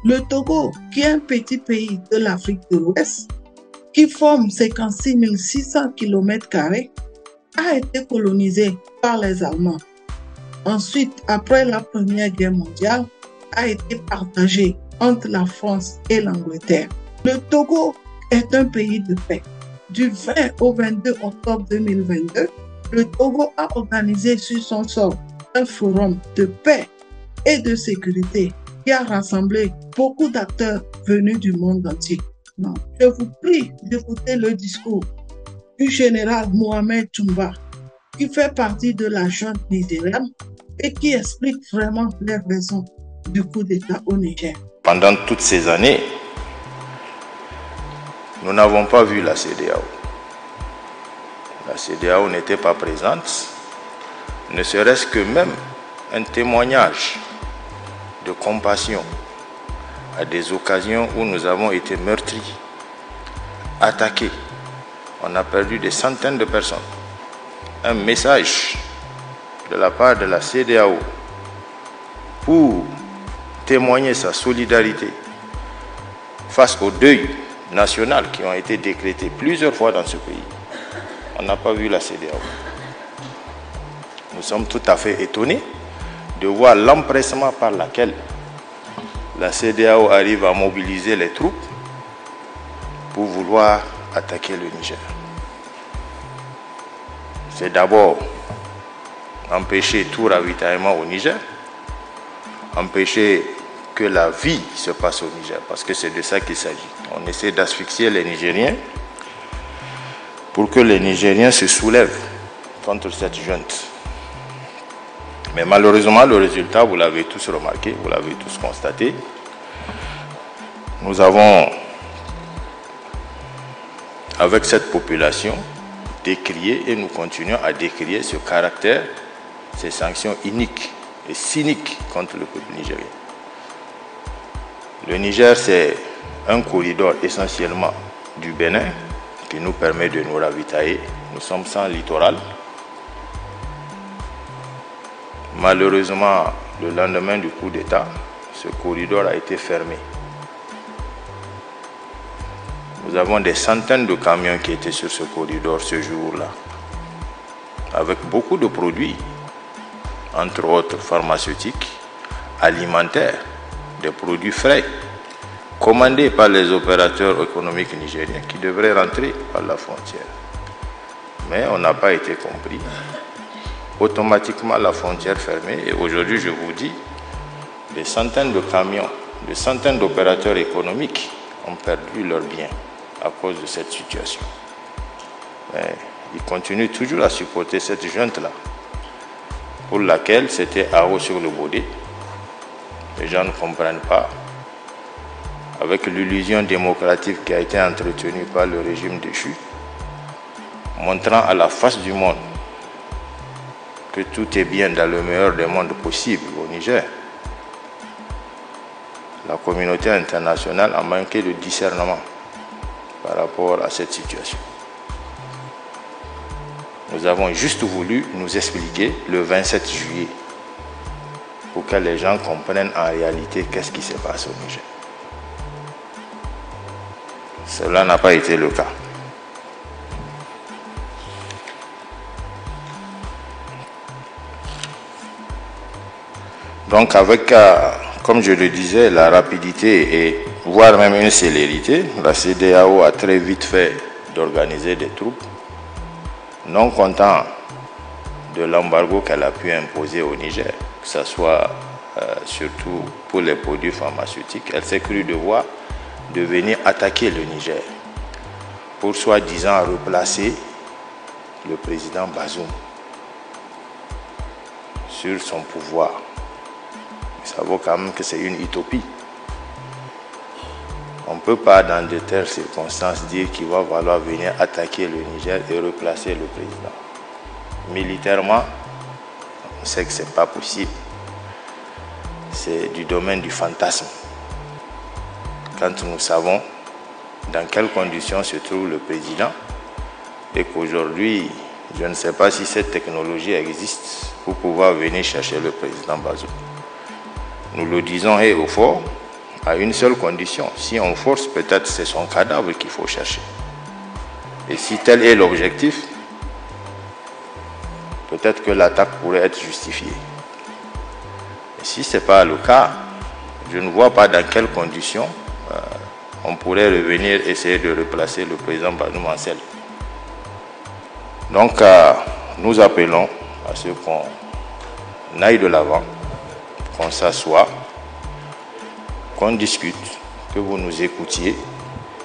Le Togo, qui est un petit pays de l'Afrique de l'Ouest, qui forme 56 600 km², a été colonisé par les Allemands. Ensuite, après la Première Guerre mondiale, a été partagé entre la France et l'Angleterre. Le Togo est un pays de paix. Du 20 au 22 octobre 2022, le Togo a organisé sur son sol un forum de paix et de sécurité qui a rassemblé beaucoup d'acteurs venus du monde entier. Non, je vous prie d'écouter le discours du général Mohamed Toumba, qui fait partie de la junte nigériane et qui explique vraiment les raisons du coup d'État au Niger. Pendant toutes ces années, nous n'avons pas vu la CEDEAO. La CEDEAO n'était pas présente, ne serait-ce que même un témoignage de compassion à des occasions où nous avons été meurtris, attaqués. On a perdu des centaines de personnes. Un message de la part de la CEDEAO pour témoigner sa solidarité face au deuil national qui ont été décrétés plusieurs fois dans ce pays. On n'a pas vu la CEDEAO. Nous sommes tout à fait étonnés de voir l'empressement par lequel la CEDEAO arrive à mobiliser les troupes pour vouloir attaquer le Niger. C'est d'abord empêcher tout ravitaillement au Niger, empêcher que la vie se passe au Niger, parce que c'est de ça qu'il s'agit. On essaie d'asphyxier les Nigériens pour que les Nigériens se soulèvent contre cette junte. Mais malheureusement, le résultat, vous l'avez tous remarqué, vous l'avez tous constaté. Nous avons, avec cette population, décrié et nous continuons à décrier ce caractère, ces sanctions iniques et cyniques contre le peuple nigérien. Le Niger, c'est un corridor essentiellement du Bénin qui nous permet de nous ravitailler. Nous sommes sans littoral. Malheureusement, le lendemain du coup d'État, ce corridor a été fermé. Nous avons des centaines de camions qui étaient sur ce corridor ce jour-là, avec beaucoup de produits, entre autres pharmaceutiques, alimentaires, des produits frais, commandés par les opérateurs économiques nigériens qui devraient rentrer par la frontière. Mais on n'a pas été compris. Automatiquement, la frontière fermée. Et aujourd'hui, je vous dis, des centaines de camions, des centaines d'opérateurs économiques ont perdu leurs biens à cause de cette situation. Mais ils continuent toujours à supporter cette junte-là, pour laquelle c'était haro sur le baudet. Les gens ne comprennent pas. Avec l'illusion démocratique qui a été entretenue par le régime déchu, montrant à la face du monde que tout est bien dans le meilleur des mondes possibles au Niger. La communauté internationale a manqué de discernement par rapport à cette situation. Nous avons juste voulu nous expliquer le 27 juillet pour que les gens comprennent en réalité qu'est-ce qui se passe au Niger. Cela n'a pas été le cas. Donc avec, comme je le disais, la rapidité et voire même une célérité, la CEDEAO a très vite fait d'organiser des troupes, non content de l'embargo qu'elle a pu imposer au Niger, que ce soit surtout pour les produits pharmaceutiques. Elle s'est crue devoir de venir attaquer le Niger pour soi-disant replacer le président Bazoum sur son pouvoir. Ça vaut quand même que c'est une utopie. On ne peut pas, dans de telles circonstances, dire qu'il va falloir venir attaquer le Niger et replacer le président. Militairement, on sait que ce n'est pas possible. C'est du domaine du fantasme. Quand nous savons dans quelles conditions se trouve le président et qu'aujourd'hui, je ne sais pas si cette technologie existe pour pouvoir venir chercher le président Bazoum. Nous le disons haut et fort, à une seule condition. Si on force, peut-être c'est son cadavre qu'il faut chercher. Et si tel est l'objectif, peut-être que l'attaque pourrait être justifiée. Et si ce n'est pas le cas, je ne vois pas dans quelles conditions on pourrait revenir essayer de replacer le président Bazoum en selle. Donc, nous appelons à ce qu'on aille de l'avant, qu'on s'assoie, qu'on discute, que vous nous écoutiez,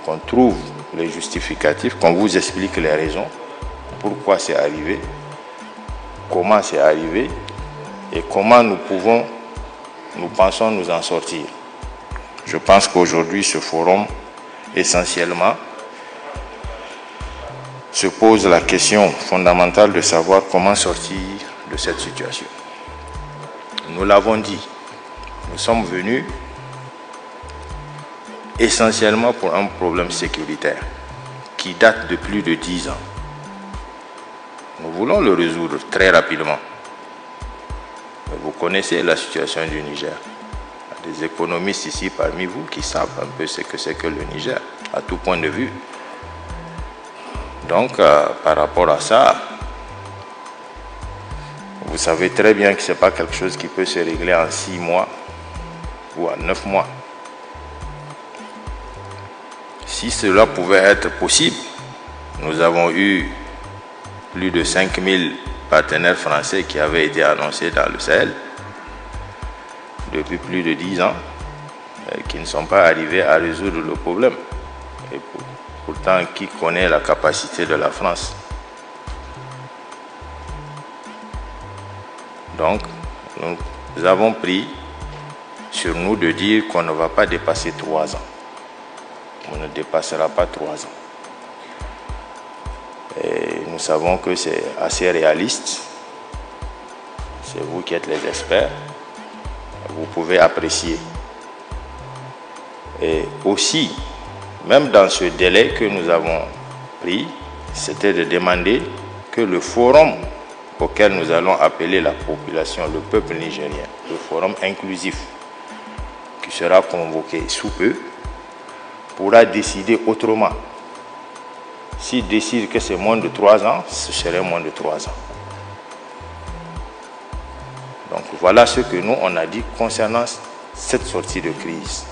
qu'on trouve les justificatifs, qu'on vous explique les raisons, pourquoi c'est arrivé, comment c'est arrivé et comment nous pensons nous en sortir. Je pense qu'aujourd'hui, ce forum, essentiellement, se pose la question fondamentale de savoir comment sortir de cette situation. Nous l'avons dit, nous sommes venus essentiellement pour un problème sécuritaire qui date de plus de 10 ans. Nous voulons le résoudre très rapidement. Mais vous connaissez la situation du Niger. Il y a des économistes ici parmi vous qui savent un peu ce que c'est que le Niger, à tout point de vue. Donc, par rapport à ça, vous savez très bien que ce n'est pas quelque chose qui peut se régler en 6 mois ou en 9 mois. Si cela pouvait être possible, nous avons eu plus de 5000 partenaires français qui avaient été annoncés dans le Sahel depuis plus de 10 ans, qui ne sont pas arrivés à résoudre le problème. Et pourtant, qui connaît la capacité de la France? Donc, nous avons pris sur nous de dire qu'on ne va pas dépasser 3 ans. On ne dépassera pas 3 ans. Et nous savons que c'est assez réaliste. C'est vous qui êtes les experts. Vous pouvez apprécier. Et aussi, même dans ce délai que nous avons pris, c'était de demander que le forum auquel nous allons appeler la population, le peuple nigérien, le forum inclusif, qui sera convoqué sous peu, pourra décider autrement. S'il décide que c'est moins de 3 ans, ce serait moins de 3 ans. Donc voilà ce que nous, on a dit concernant cette sortie de crise.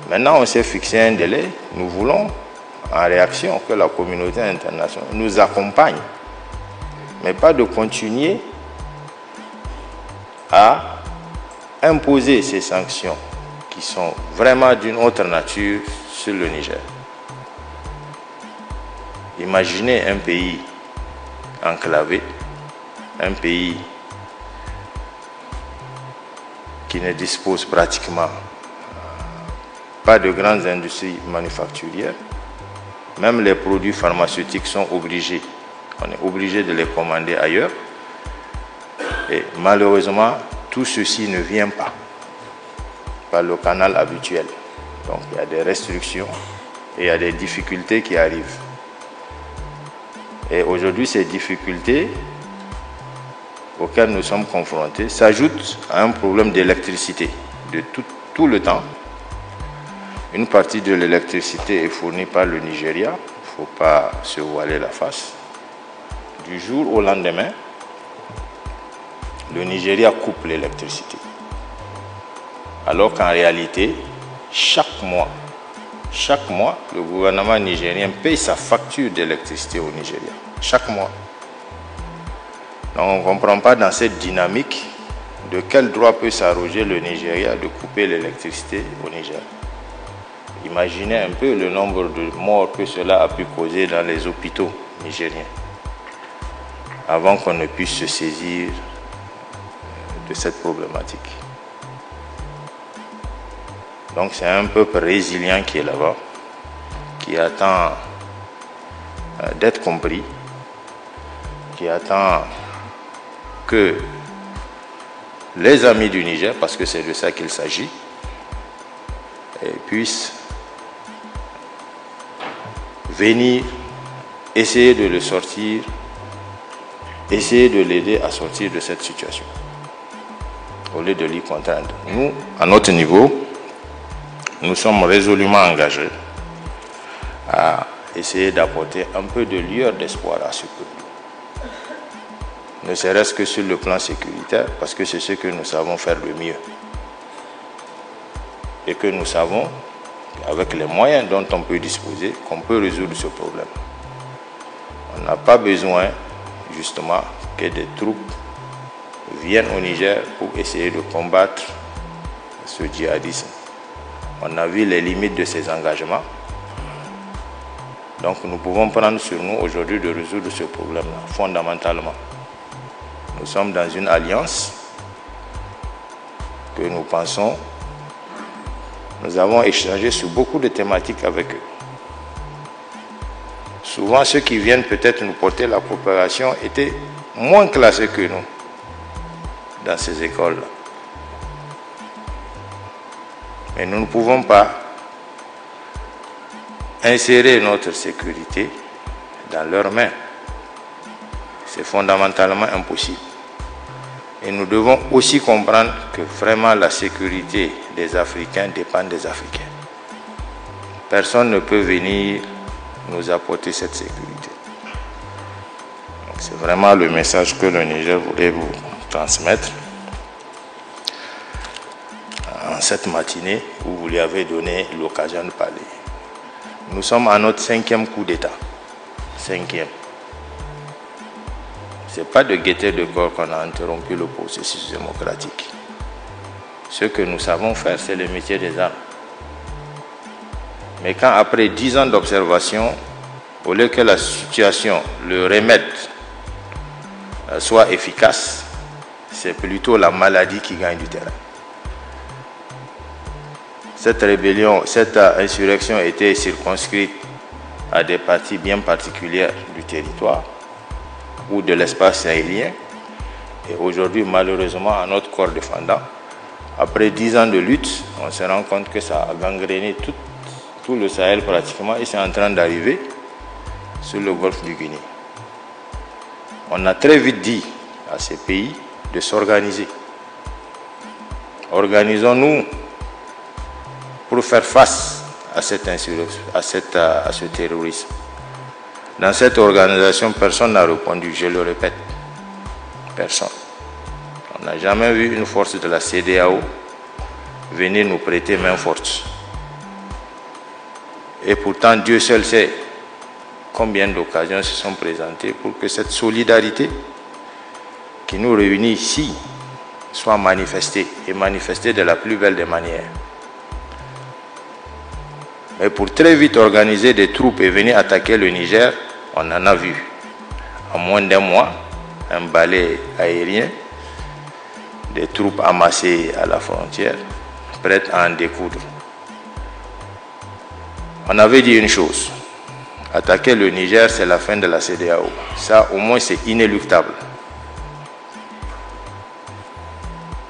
Maintenant, on s'est fixé un délai. Nous voulons, en réaction, que la communauté internationale nous accompagne, mais pas de continuer à imposer ces sanctions qui sont vraiment d'une autre nature sur le Niger. Imaginez un pays enclavé, un pays qui ne dispose pratiquement pas de grandes industries manufacturières. Même les produits pharmaceutiques sont obligés. On est obligé de les commander ailleurs. Et malheureusement, tout ceci ne vient pas par le canal habituel. Donc il y a des restrictions et il y a des difficultés qui arrivent. Et aujourd'hui, ces difficultés auxquelles nous sommes confrontés s'ajoutent à un problème d'électricité de tout le temps. Une partie de l'électricité est fournie par le Nigeria. Il ne faut pas se voiler la face. Du jour au lendemain, le Nigeria coupe l'électricité. Alors qu'en réalité, chaque mois, le gouvernement nigérien paye sa facture d'électricité au Nigeria. Chaque mois. Donc on ne comprend pas dans cette dynamique de quel droit peut s'arroger le Nigeria de couper l'électricité au Niger. Imaginez un peu le nombre de morts que cela a pu causer dans les hôpitaux nigériens avant qu'on ne puisse se saisir de cette problématique. Donc c'est un peuple résilient qui est là-bas, qui attend d'être compris, qui attend que les amis du Niger, parce que c'est de ça qu'il s'agit, puissent venir essayer de le sortir, essayer de l'aider à sortir de cette situation, au lieu de l'y contraindre. Nous, à notre niveau, nous sommes résolument engagés à essayer d'apporter un peu de lueur d'espoir à ce peuple. Ne serait-ce que sur le plan sécuritaire, parce que c'est ce que nous savons faire le mieux. Et que nous savons, avec les moyens dont on peut disposer, qu'on peut résoudre ce problème. On n'a pas besoin, justement, que des troupes viennent au Niger pour essayer de combattre ce djihadisme. On a vu les limites de ces engagements. Donc nous pouvons prendre sur nous aujourd'hui de résoudre ce problème-là, fondamentalement. Nous sommes dans une alliance que nous pensons. Nous avons échangé sur beaucoup de thématiques avec eux. Souvent, ceux qui viennent peut-être nous porter la coopération étaient moins classés que nous dans ces écoles-là. Mais nous ne pouvons pas insérer notre sécurité dans leurs mains. C'est fondamentalement impossible. Et nous devons aussi comprendre que vraiment la sécurité des Africains dépend des Africains. Personne ne peut venir nous apporter cette sécurité. C'est vraiment le message que le Niger voulait vous transmettre en cette matinée où vous lui avez donné l'occasion de parler. Nous sommes à notre 5e coup d'État. 5e. Ce n'est pas de gaieté de corps qu'on a interrompu le processus démocratique. Ce que nous savons faire, c'est le métier des armes. Mais quand après 10 ans d'observation, au lieu que la situation, le remède soit efficace, c'est plutôt la maladie qui gagne du terrain. Cette rébellion, cette insurrection était circonscrite à des parties bien particulières du territoire ou de l'espace sahélien. Et aujourd'hui, malheureusement, à notre corps défendant, après 10 ans de lutte, on se rend compte que ça a gangréné tout le Sahel pratiquement et c'est en train d'arriver sur le golfe du Guinée. On a très vite dit à ces pays de s'organiser. Organisons-nous pour faire face à cette insurrection, à ce terrorisme. Dans cette organisation, personne n'a répondu, je le répète. Personne. On n'a jamais vu une force de la CEDEAO venir nous prêter main forte. Et pourtant, Dieu seul sait combien d'occasions se sont présentées pour que cette solidarité qui nous réunit ici soit manifestée, et manifestée de la plus belle des manières. Mais pour très vite organiser des troupes et venir attaquer le Niger, on en a vu. En moins d'un mois, un balai aérien, des troupes amassées à la frontière, prêtes à en découdre. On avait dit une chose, attaquer le Niger, c'est la fin de la CEDEAO. Ça, au moins, c'est inéluctable.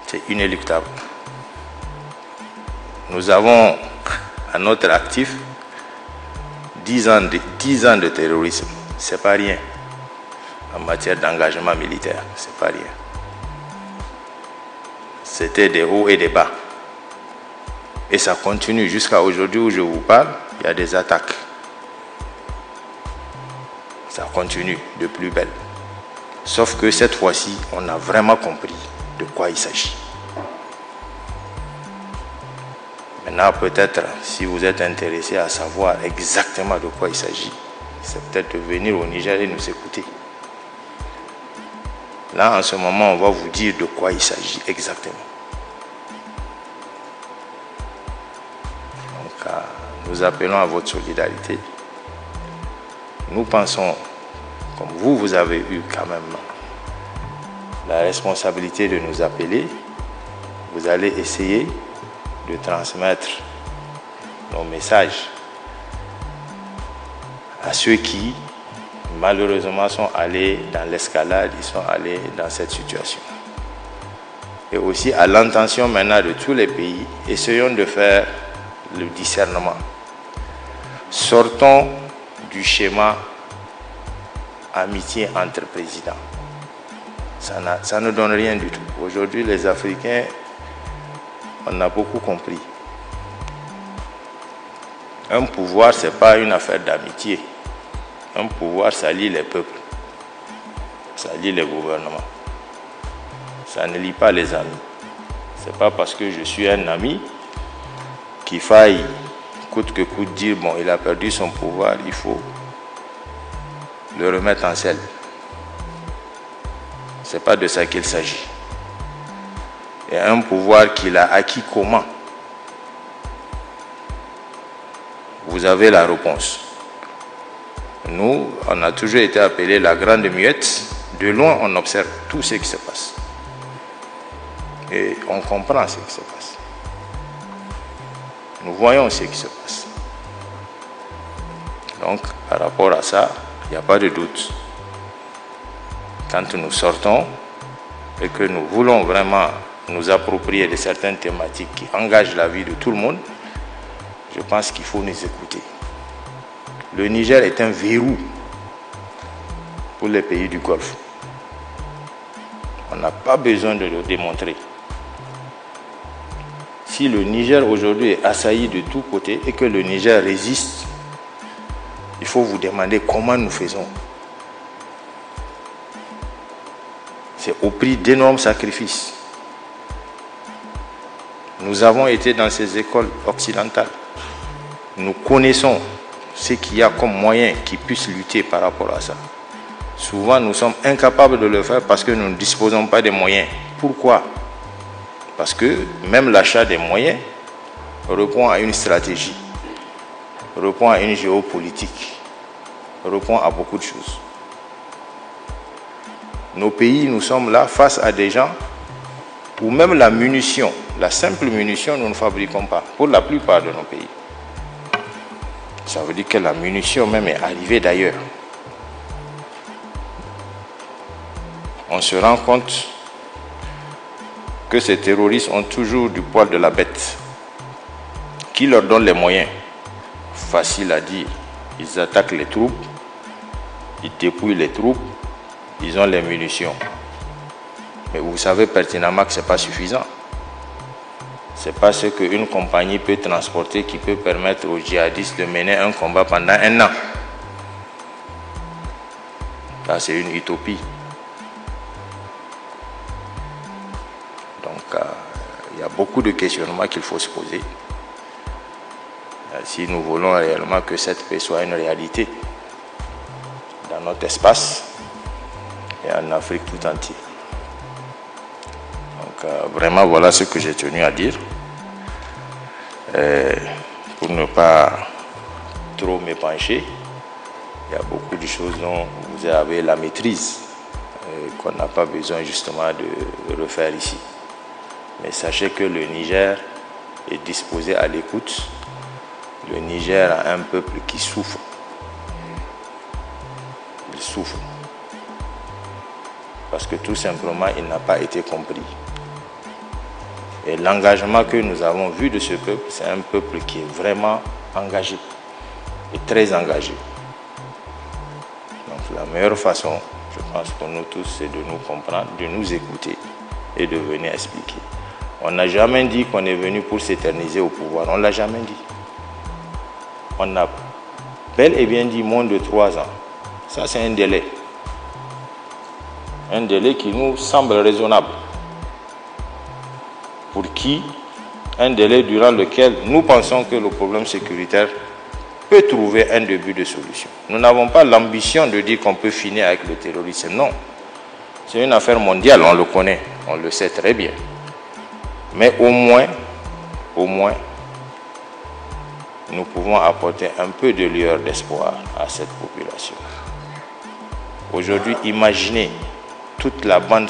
C'est inéluctable. Nous avons à notre actif 10 ans de terrorisme. C'est pas rien. En matière d'engagement militaire, c'est pas rien. C'était des hauts et des bas. Et ça continue jusqu'à aujourd'hui où je vous parle, il y a des attaques. Ça continue de plus belle. Sauf que cette fois-ci, on a vraiment compris de quoi il s'agit. Maintenant, peut-être, si vous êtes intéressé à savoir exactement de quoi il s'agit, c'est peut-être de venir au Niger et nous écouter. Là, en ce moment, on va vous dire de quoi il s'agit exactement. Donc, nous appelons à votre solidarité. Nous pensons, comme vous avez eu quand même la responsabilité de nous appeler, vous allez essayer de transmettre nos messages à ceux qui, malheureusement, sont allés dans l'escalade, ils sont allés dans cette situation. Et aussi à l'intention maintenant de tous les pays, essayons de faire le discernement. Sortons du schéma amitié entre présidents. Ça ne donne rien du tout. Aujourd'hui, les Africains, on a beaucoup compris. Un pouvoir, ce n'est pas une affaire d'amitié. Un pouvoir, ça lie les peuples. Ça lie les gouvernements. Ça ne lie pas les amis. Ce n'est pas parce que je suis un ami qu'il faille coûte que coûte dire bon, il a perdu son pouvoir, il faut le remettre en selle. Ce n'est pas de ça qu'il s'agit. Et un pouvoir qu'il a acquis comment? Vous avez la réponse. Nous, on a toujours été appelés la grande muette. De loin, on observe tout ce qui se passe. Et on comprend ce qui se passe. Nous voyons ce qui se passe. Donc, par rapport à ça, il n'y a pas de doute. Quand nous sortons et que nous voulons vraiment nous approprier de certaines thématiques qui engagent la vie de tout le monde, je pense qu'il faut nous écouter. Le Niger est un verrou pour les pays du Golfe. On n'a pas besoin de le démontrer. Si le Niger aujourd'hui est assailli de tous côtés et que le Niger résiste, il faut vous demander comment nous faisons. C'est au prix d'énormes sacrifices. Nous avons été dans ces écoles occidentales. Nous connaissons ce qu'il y a comme moyen qui puisse lutter par rapport à ça. Souvent, nous sommes incapables de le faire parce que nous ne disposons pas des moyens. Pourquoi? Parce que même l'achat des moyens répond à une stratégie, répond à une géopolitique, répond à beaucoup de choses. Nos pays, nous sommes là face à des gens où même la munition, la simple munition, nous ne fabriquons pas pour la plupart de nos pays. Ça veut dire que la munition même est arrivée d'ailleurs. On se rend compte que ces terroristes ont toujours du poil de la bête. Qui leur donne les moyens? Facile à dire. Ils attaquent les troupes, ils dépouillent les troupes, ils ont les munitions. Mais vous savez pertinemment que ce n'est pas suffisant. Ce n'est pas ce qu'une compagnie peut transporter qui peut permettre aux djihadistes de mener un combat pendant 1 an. Là, c'est une utopie. Donc, il y a beaucoup de questionnements qu'il faut se poser. Si nous voulons réellement que cette paix soit une réalité dans notre espace et en Afrique tout entière. Donc, vraiment, voilà ce que j'ai tenu à dire. Pour ne pas trop m'épancher, il y a beaucoup de choses dont vous avez la maîtrise, qu'on n'a pas besoin justement de refaire ici. Mais sachez que le Niger est disposé à l'écoute. Le Niger a un peuple qui souffre. Il souffre. Parce que tout simplement, il n'a pas été compris. Et l'engagement que nous avons vu de ce peuple, c'est un peuple qui est vraiment engagé. Et très engagé. Donc la meilleure façon, je pense pour nous tous, c'est de nous comprendre, de nous écouter et de venir expliquer. On n'a jamais dit qu'on est venu pour s'éterniser au pouvoir. On ne l'a jamais dit. On a bel et bien dit moins de 3 ans. Ça, c'est un délai. Un délai qui nous semble raisonnable. Pour qui? Un délai durant lequel nous pensons que le problème sécuritaire peut trouver un début de solution. Nous n'avons pas l'ambition de dire qu'on peut finir avec le terrorisme. Non. C'est une affaire mondiale, on le connaît. On le sait très bien. Mais au moins, nous pouvons apporter un peu de lueur d'espoir à cette population. Aujourd'hui, imaginez toute la bande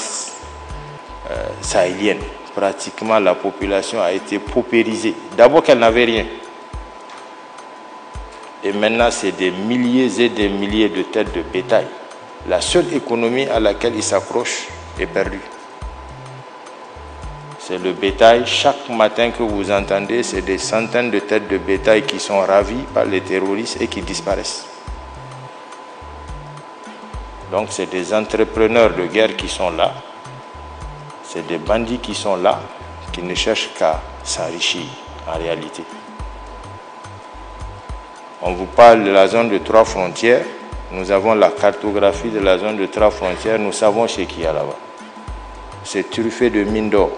sahélienne. Pratiquement, la population a été paupérisée. D'abord qu'elle n'avait rien. Et maintenant, c'est des milliers et des milliers de têtes de bétail. La seule économie à laquelle ils s'accrochent est perdue. C'est le bétail. Chaque matin que vous entendez, c'est des centaines de têtes de bétail qui sont ravies par les terroristes et qui disparaissent. Donc c'est des entrepreneurs de guerre qui sont là. C'est des bandits qui sont là, qui ne cherchent qu'à s'enrichir en réalité. On vous parle de la zone de 3 frontières. Nous avons la cartographie de la zone de 3 frontières. Nous savons chez qui il y a là-bas. C'est truffé de mines d'or.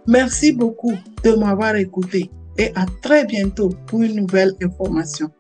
Merci beaucoup de m'avoir écouté et à très bientôt pour une nouvelle information.